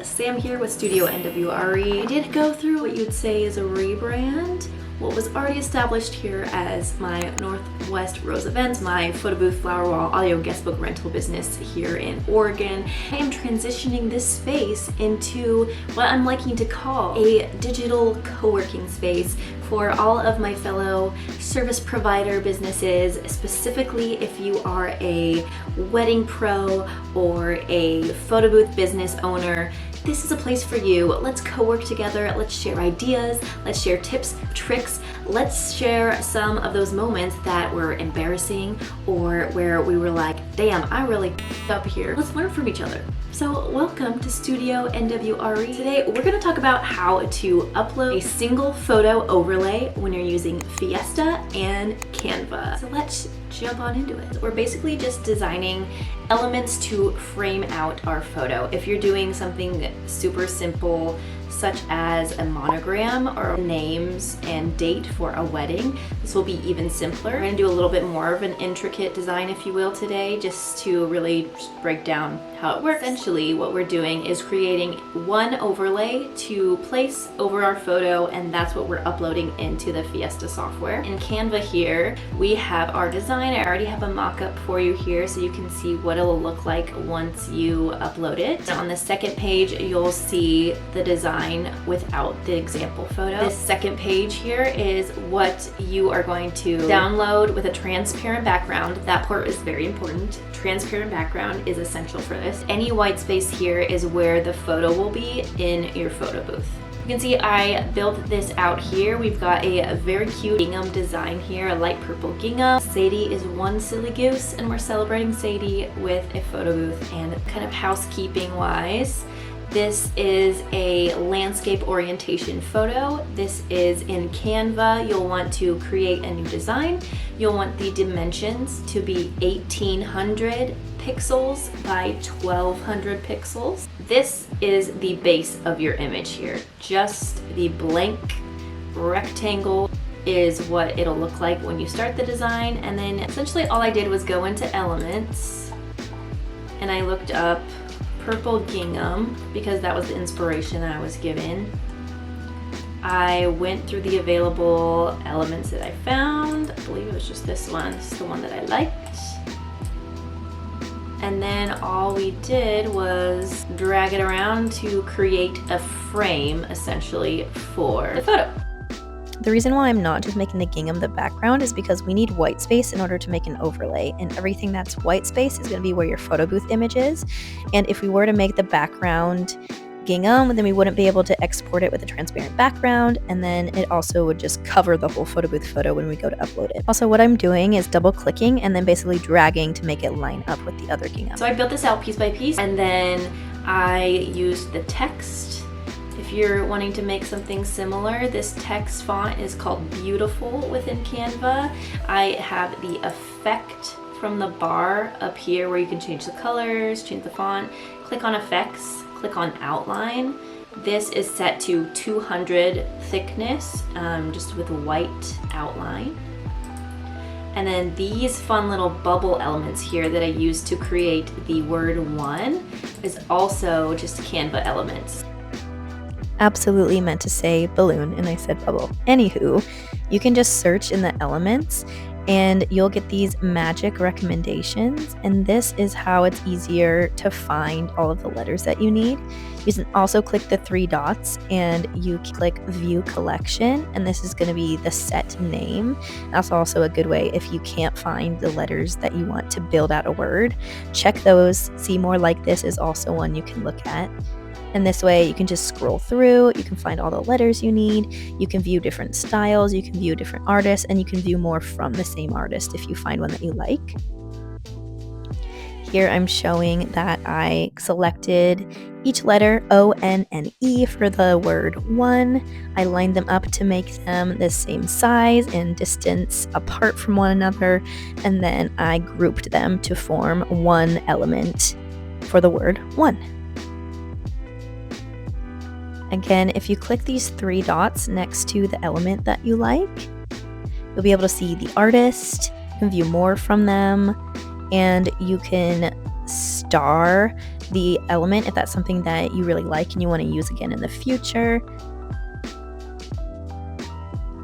Sam here with StudioNWRE. I did go through what you'd say is a rebrand. What was already established here as my Northwest Rose Events, my photo booth, flower wall, audio guestbook rental business here in Oregon. I am transitioning this space into what I'm liking to call a digital co-working space for all of my fellow service provider businesses, specifically if you are a wedding pro or a photo booth business owner. This is a place for you. Let's co-work together. Let's share ideas. Let's share tips, tricks. Let's share some of those moments that were embarrassing or where we were like, damn, I really f***ed up here. Let's learn from each other. So welcome to StudioNWRE. Today we're going to talk about how to upload a single photo overlay when you're using Fiesta and Canva. So let's jump on into it. We're basically just designing elements to frame out our photo. If you're doing something super simple, such as a monogram or names and date for a wedding, this will be even simpler. We're gonna do a little bit more of an intricate design, if you will, today, just to really break down how it works. Essentially, what we're doing is creating one overlay to place over our photo, and that's what we're uploading into the Fiesta software. In Canva here, we have our design. I already have a mock-up for you here so you can see what it'll look like once you upload it. On the second page, you'll see the design without the example photo. This second page here is what you are going to download with a transparent background. That part is very important. Transparent background is essential for this. Any white space here is where the photo will be in your photo booth. You can see I built this out here. We've got a very cute gingham design here, a light purple gingham. Sadie is one silly goose, and we're celebrating Sadie with a photo booth. And kind of housekeeping wise, this is a landscape orientation photo. This is in Canva. You'll want to create a new design. You'll want the dimensions to be 1800 pixels by 1200 pixels. This is the base of your image here. Just the blank rectangle is what it'll look like when you start the design. And then essentially all I did was go into elements and I looked up purple gingham because that was the inspiration I was given. I went through the available elements that I found. I believe it was just this one. This is the one that I liked. And then all we did was drag it around to create a frame essentially for the photo. The reason why I'm not just making the gingham the background is because we need white space in order to make an overlay, and everything that's white space is going to be where your photo booth image is. And if we were to make the background gingham, then we wouldn't be able to export it with a transparent background, and then it also would just cover the whole photo booth photo when we go to upload it. Also, what I'm doing is double clicking and then basically dragging to make it line up with the other gingham. So I built this out piece by piece, and then I used the text. If you're wanting to make something similar, this text font is called Beautiful within Canva. I have the effect from the bar up here where you can change the colors, change the font. Click on effects, click on outline. This is set to 200 thickness, just with a white outline. And then these fun little bubble elements here that I used to create the word one is also just Canva elements. Absolutely meant to say balloon and I said bubble. Anywho, you can just search in the elements and you'll get these magic recommendations, and this is how it's easier to find all of the letters that you need. You can also click the three dots and you click view collection, and this is going to be the set name. That's also a good way if you can't find the letters that you want to build out a word. Check those. See more like this is also one you can look at. And this way you can just scroll through, you can find all the letters you need, you can view different styles, you can view different artists, and you can view more from the same artist if you find one that you like. Here I'm showing that I selected each letter O, N, and E for the word one. I lined them up to make them the same size and distance apart from one another, and then I grouped them to form one element for the word one. Again, if you click these three dots next to the element that you like, you'll be able to see the artist, you can view more from them, and you can star the element if that's something that you really like and you want to use again in the future.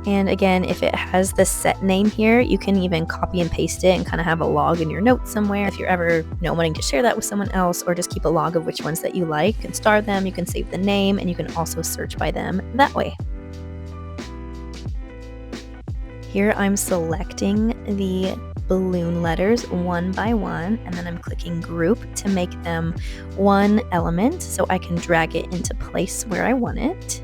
And again, if it has the set name here, you can even copy and paste it and kind of have a log in your notes somewhere. If you're ever wanting to share that with someone else, or just keep a log of which ones that you like, you can star them, you can save the name, and you can also search by them that way. Here I'm selecting the balloon letters one by one, and then I'm clicking group to make them one element so I can drag it into place where I want it.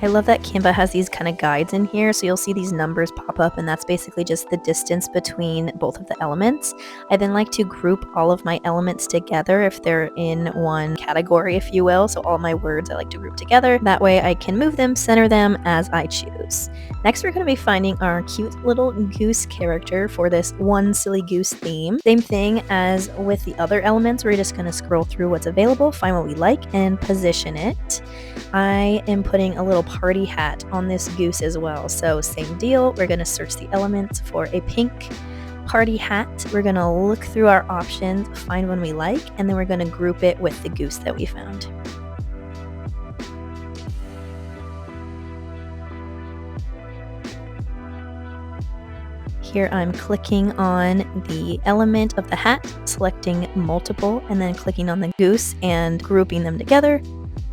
I love that Canva has these kind of guides in here, so you'll see these numbers pop up, and that's basically just the distance between both of the elements. I then like to group all of my elements together if they're in one category, if you will. So all my words I like to group together. That way I can move them, center them as I choose. Next, we're going to be finding our cute little goose character for this one silly goose theme. Same thing as with the other elements, we're just going to scroll through what's available, find what we like, and position it. I am putting a little party hat on this goose as well. So same deal, we're going to search the elements for a pink party hat. We're going to look through our options, find one we like, and then we're going to group it with the goose that we found. Here I'm clicking on the element of the hat, selecting multiple, and then clicking on the goose and grouping them together.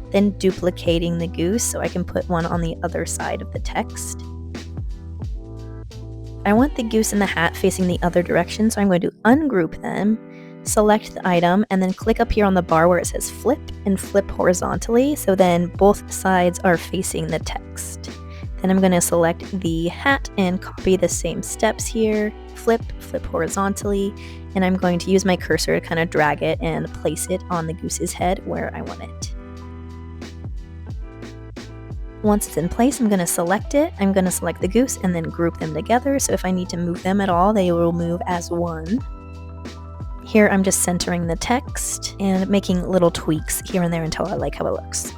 Then duplicating the goose so I can put one on the other side of the text. I want the goose and the hat facing the other direction, so I'm going to ungroup them, select the item, and then click up here on the bar where it says flip and flip horizontally, so then both sides are facing the text. Then I'm going to select the hat and copy the same steps here, flip horizontally, and I'm going to use my cursor to kind of drag it and place it on the goose's head where I want it. Once it's in place, I'm going to select it. I'm going to select the goose and then group them together. So if I need to move them at all, they will move as one. Here I'm just centering the text and making little tweaks here and there until I like how it looks.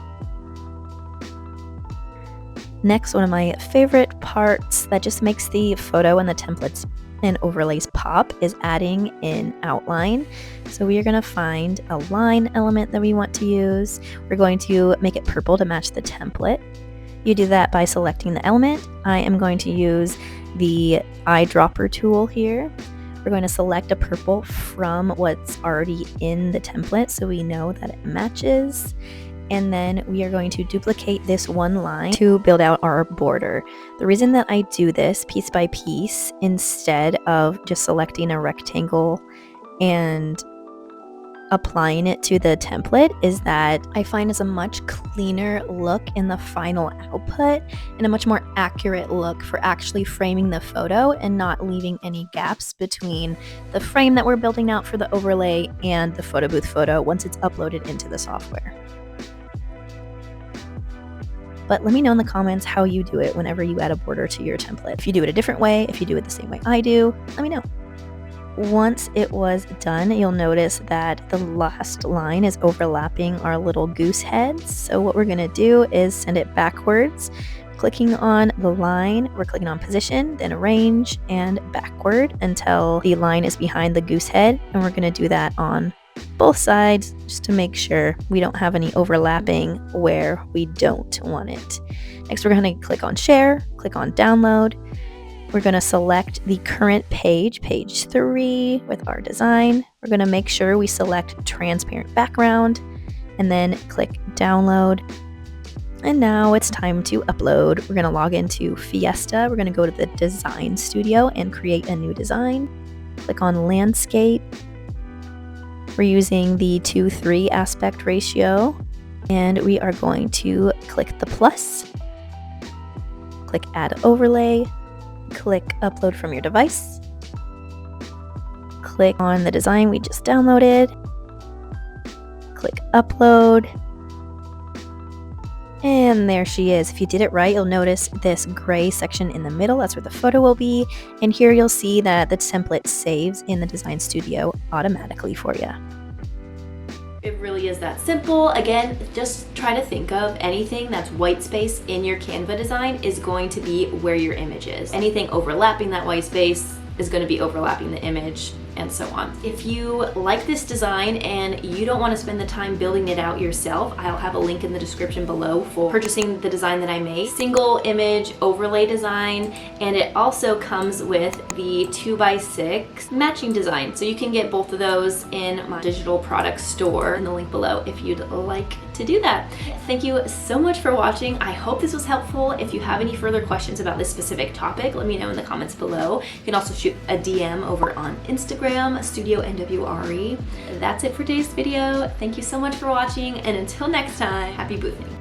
Next, one of my favorite parts that just makes the photo and the templates and overlays pop is adding an outline. So we are going to find a line element that we want to use. We're going to make it purple to match the template. You do that by selecting the element. I am going to use the eyedropper tool here. We're going to select a purple from what's already in the template so we know that it matches. And then we are going to duplicate this one line to build out our border. The reason that I do this piece by piece instead of just selecting a rectangle and applying it to the template is that I find it's a much cleaner look in the final output and a much more accurate look for actually framing the photo and not leaving any gaps between the frame that we're building out for the overlay and the photo booth photo once it's uploaded into the software. But let me know in the comments how you do it whenever you add a border to your template. If you do it a different way, if you do it the same way I do, let me know. Once it was done, you'll notice that the last line is overlapping our little goose heads. So what we're going to do is send it backwards. Clicking on the line, we're clicking on position, then arrange, and backward until the line is behind the goose head. And we're going to do that on both sides just to make sure we don't have any overlapping where we don't want it. Next, we're going to click on share, click on download. We're going to select the current page, page 3 with our design. We're going to make sure we select transparent background and then click download. And now it's time to upload. We're going to log into Fiesta. We're going to go to the design studio and create a new design. Click on landscape. We're using the 2:3 aspect ratio, and we are going to click the plus, click add overlay, click upload from your device, click on the design we just downloaded, click upload, and there she is. If you did it right, you'll notice this gray section in the middle. That's where the photo will be. And here you'll see that the template saves in the design studio automatically for you. It really is that simple. Again, just try to think of anything that's white space in your Canva design is going to be where your image is. Anything overlapping that white space is going to be overlapping the image, and so on. If you like this design and you don't want to spend the time building it out yourself, I'll have a link in the description below for purchasing the design that I made. Single image overlay design, and it also comes with the 2x6 matching design. So you can get both of those in my digital product store in the link below if you'd like to do that. Thank you so much for watching. I hope this was helpful. If you have any further questions about this specific topic, let me know in the comments below. You can also shoot a DM over on Instagram, StudioNWRE. That's it for today's video. Thank you so much for watching, and until next time, happy boothing.